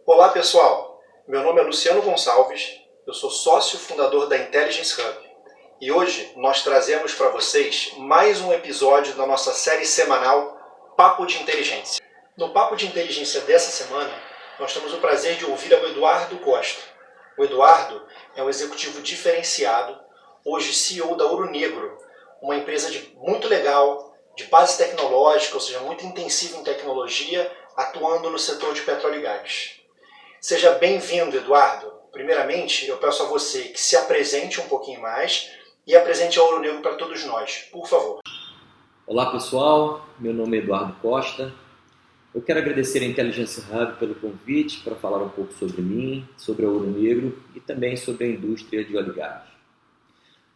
Olá pessoal, meu nome é Luciano Gonçalves, eu sou sócio fundador da Intelligence Hub e hoje nós trazemos para vocês mais um episódio da nossa série semanal Papo de Inteligência. No Papo de Inteligência dessa semana, nós temos o prazer de ouvir ao Eduardo Costa. O Eduardo é um executivo diferenciado, hoje CEO da Ouro Negro, uma empresa muito legal, de base tecnológica, ou seja, muito intensiva em tecnologia, atuando no setor de petróleo e gás. Seja bem-vindo, Eduardo. Primeiramente, eu peço a você que se apresente um pouquinho mais e apresente a Ouro Negro para todos nós, por favor. Olá pessoal, meu nome é Eduardo Costa. Eu quero agradecer a Intelligence Hub pelo convite para falar um pouco sobre mim, sobre a Ouro Negro e também sobre a indústria de óleo e gás.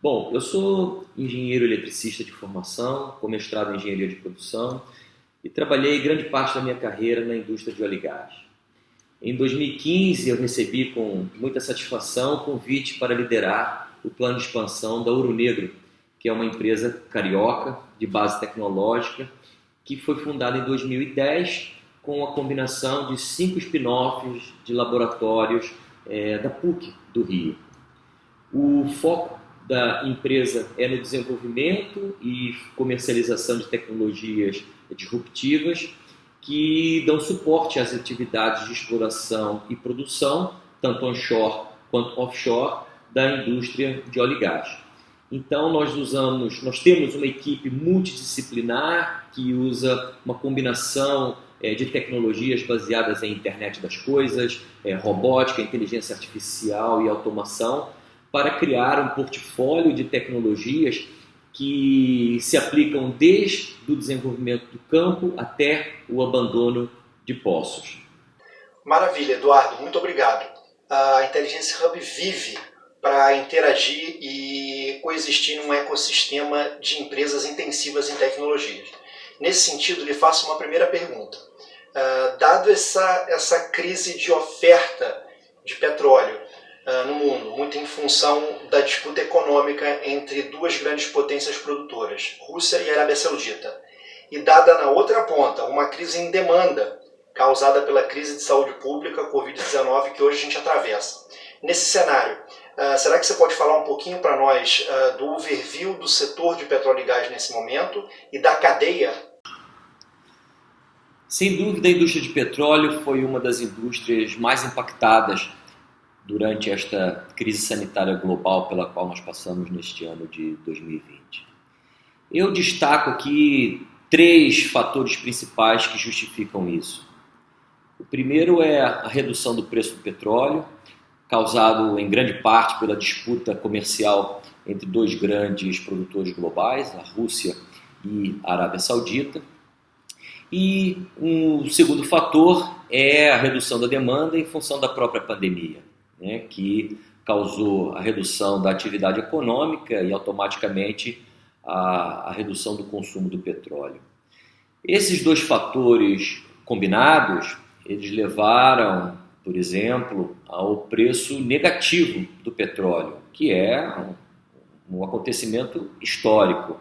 Bom, eu sou engenheiro eletricista de formação, com mestrado em engenharia de produção e trabalhei grande parte da minha carreira na indústria de óleo e gás. Em 2015, eu recebi com muita satisfação o convite para liderar o plano de expansão da Ouro Negro, que é uma empresa carioca de base tecnológica que foi fundada em 2010 com a combinação de 5 spin-offs de laboratórios da PUC do Rio. O foco da empresa é no desenvolvimento e comercialização de tecnologias disruptivas que dão suporte às atividades de exploração e produção, tanto onshore quanto offshore, da indústria de óleo e gás. Então nós temos uma equipe multidisciplinar que usa uma combinação de tecnologias baseadas em internet das coisas, robótica, inteligência artificial e automação, para criar um portfólio de tecnologias que se aplicam desde o desenvolvimento do campo até o abandono de poços. Maravilha, Eduardo, muito obrigado. A Intelligence Hub vive para interagir e coexistir num ecossistema de empresas intensivas em tecnologias. Nesse sentido, lhe faço uma primeira pergunta. Dado essa crise de oferta de petróleo no mundo, muito em função da disputa econômica entre duas grandes potências produtoras, Rússia e Arábia Saudita, e dada na outra ponta uma crise em demanda causada pela crise de saúde pública, Covid-19, que hoje a gente atravessa. Nesse cenário, será que você pode falar um pouquinho para nós do overview do setor de petróleo e gás nesse momento e da cadeia? Sem dúvida, a indústria de petróleo foi uma das indústrias mais impactadas durante esta crise sanitária global pela qual nós passamos neste ano de 2020. Eu destaco aqui 3 fatores principais que justificam isso. O primeiro é a redução do preço do petróleo, causado em grande parte pela disputa comercial entre 2 grandes produtores globais, a Rússia e a Arábia Saudita. E um segundo fator é a redução da demanda em função da própria pandemia, que causou a redução da atividade econômica e automaticamente a redução do consumo do petróleo. Esses 2 fatores combinados, eles levaram, por exemplo, ao preço negativo do petróleo, que é um acontecimento histórico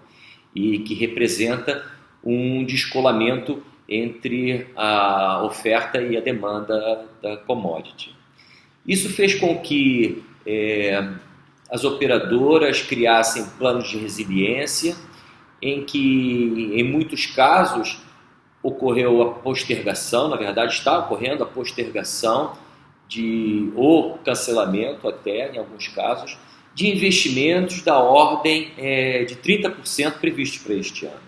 e que representa um descolamento entre a oferta e a demanda da commodity. Isso fez com que as operadoras criassem planos de resiliência, em que, em muitos casos, ocorreu a postergação, na verdade está ocorrendo a postergação ou cancelamento até, em alguns casos, de investimentos da ordem de 30% previstos para este ano.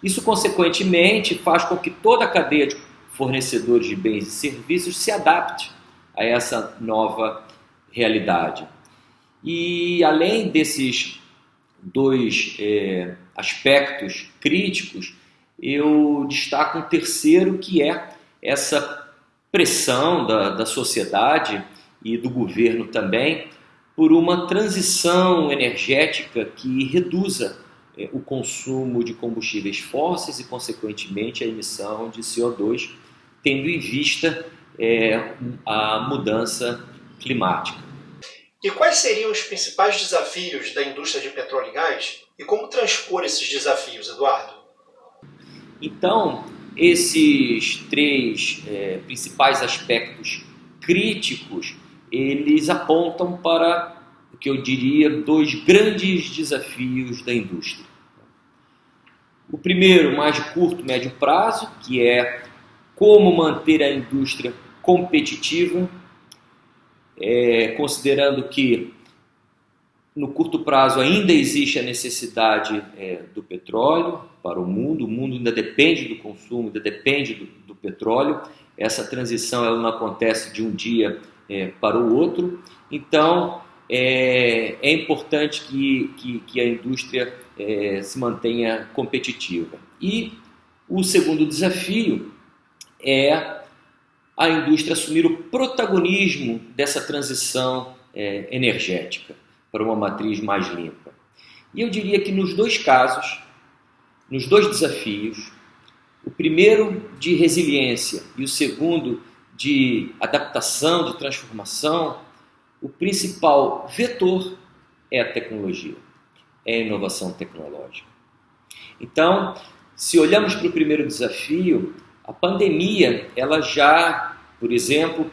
Isso, consequentemente, faz com que toda a cadeia de fornecedores de bens e serviços se adapte a essa nova realidade. E além desses 2 aspectos críticos, eu destaco um terceiro, que é essa pressão da sociedade e do governo também por uma transição energética que reduza o consumo de combustíveis fósseis e, consequentemente, a emissão de CO2, tendo em vista a mudança climática. E quais seriam os principais desafios da indústria de petróleo e gás e como transpor esses desafios, Eduardo? Então, esses três principais aspectos críticos, eles apontam para o que eu diria dois grandes desafios da indústria. O primeiro, mais de curto, médio prazo, que é como manter a indústria competitiva, considerando que no curto prazo ainda existe a necessidade do petróleo para o mundo ainda depende do consumo, ainda depende do petróleo, essa transição ela não acontece de um dia para o outro, então é importante que a indústria se mantenha competitiva. E o segundo desafio é a indústria assumir o protagonismo dessa transição energética para uma matriz mais limpa. E eu diria que nos dois casos, nos dois desafios, o primeiro de resiliência e o segundo de adaptação, de transformação, o principal vetor é a tecnologia, é a inovação tecnológica. Então, se olhamos para o primeiro desafio, a pandemia, ela já, por exemplo,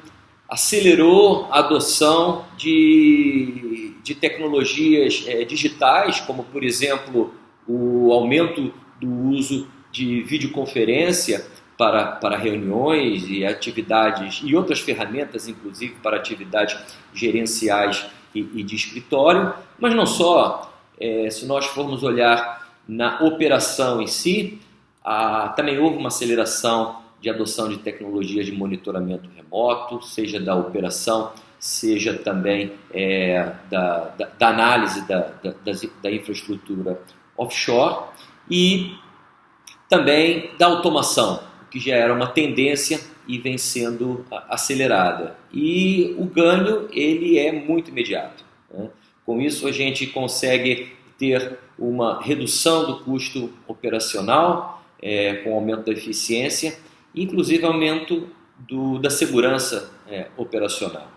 acelerou a adoção de tecnologias digitais, como, por exemplo, o aumento do uso de videoconferência para reuniões e atividades, e outras ferramentas, inclusive, para atividades gerenciais e de escritório, mas não só. Se nós formos olhar na operação em si, também houve uma aceleração de adoção de tecnologias de monitoramento remoto, seja da operação, seja também da análise da infraestrutura offshore e também da automação, que já era uma tendência e vem sendo acelerada. E o ganho ele é muito imediato, né? Com isso a gente consegue ter uma redução do custo operacional, com aumento da eficiência, inclusive aumento da segurança operacional.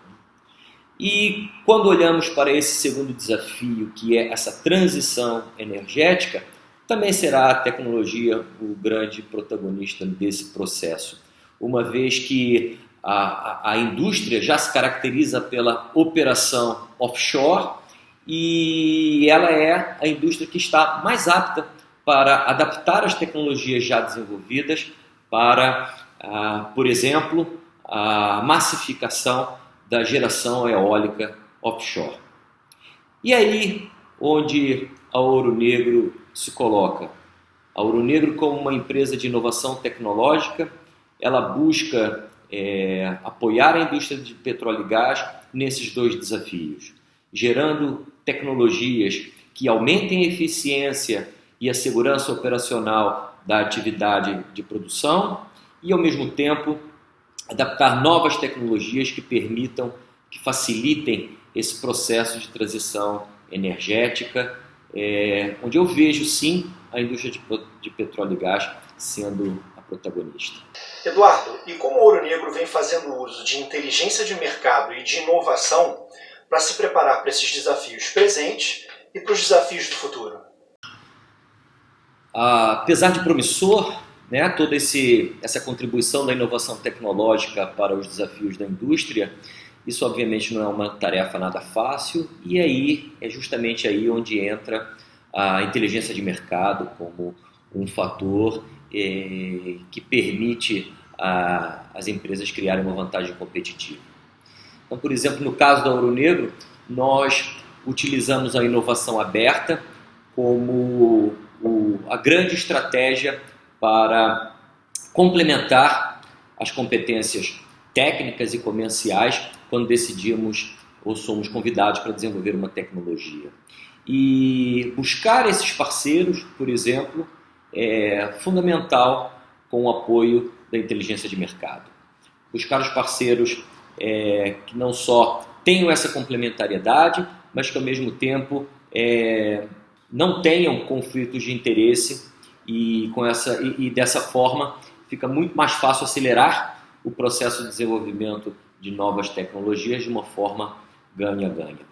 E quando olhamos para esse segundo desafio, que é essa transição energética, também será a tecnologia o grande protagonista desse processo, uma vez que a indústria já se caracteriza pela operação offshore e ela é a indústria que está mais apta para adaptar as tecnologias já desenvolvidas para, por exemplo, a massificação da geração eólica offshore. E aí onde a Ouro Negro se coloca? A Ouro Negro, como uma empresa de inovação tecnológica, ela busca apoiar a indústria de petróleo e gás nesses dois desafios, gerando tecnologias que aumentem a eficiência e a segurança operacional da atividade de produção e, ao mesmo tempo, adaptar novas tecnologias que permitam, que facilitem esse processo de transição energética, onde eu vejo, sim, a indústria de petróleo e gás sendo a protagonista. Eduardo, e como o Ouro Negro vem fazendo uso de inteligência de mercado e de inovação para se preparar para esses desafios presentes e para os desafios do futuro? Apesar de promissor, né, toda essa contribuição da inovação tecnológica para os desafios da indústria, isso obviamente não é uma tarefa nada fácil, e aí é justamente aí onde entra a inteligência de mercado como um fator que permite às empresas criarem uma vantagem competitiva. Então, por exemplo, no caso da Ouro Negro, nós utilizamos a inovação aberta como a grande estratégia para complementar as competências técnicas e comerciais quando decidimos ou somos convidados para desenvolver uma tecnologia. E buscar esses parceiros, por exemplo, é fundamental com o apoio da inteligência de mercado. Buscar os parceiros que não só tenham essa complementariedade, mas que ao mesmo tempo não tenham conflitos de interesse e dessa forma fica muito mais fácil acelerar o processo de desenvolvimento de novas tecnologias de uma forma ganha-ganha.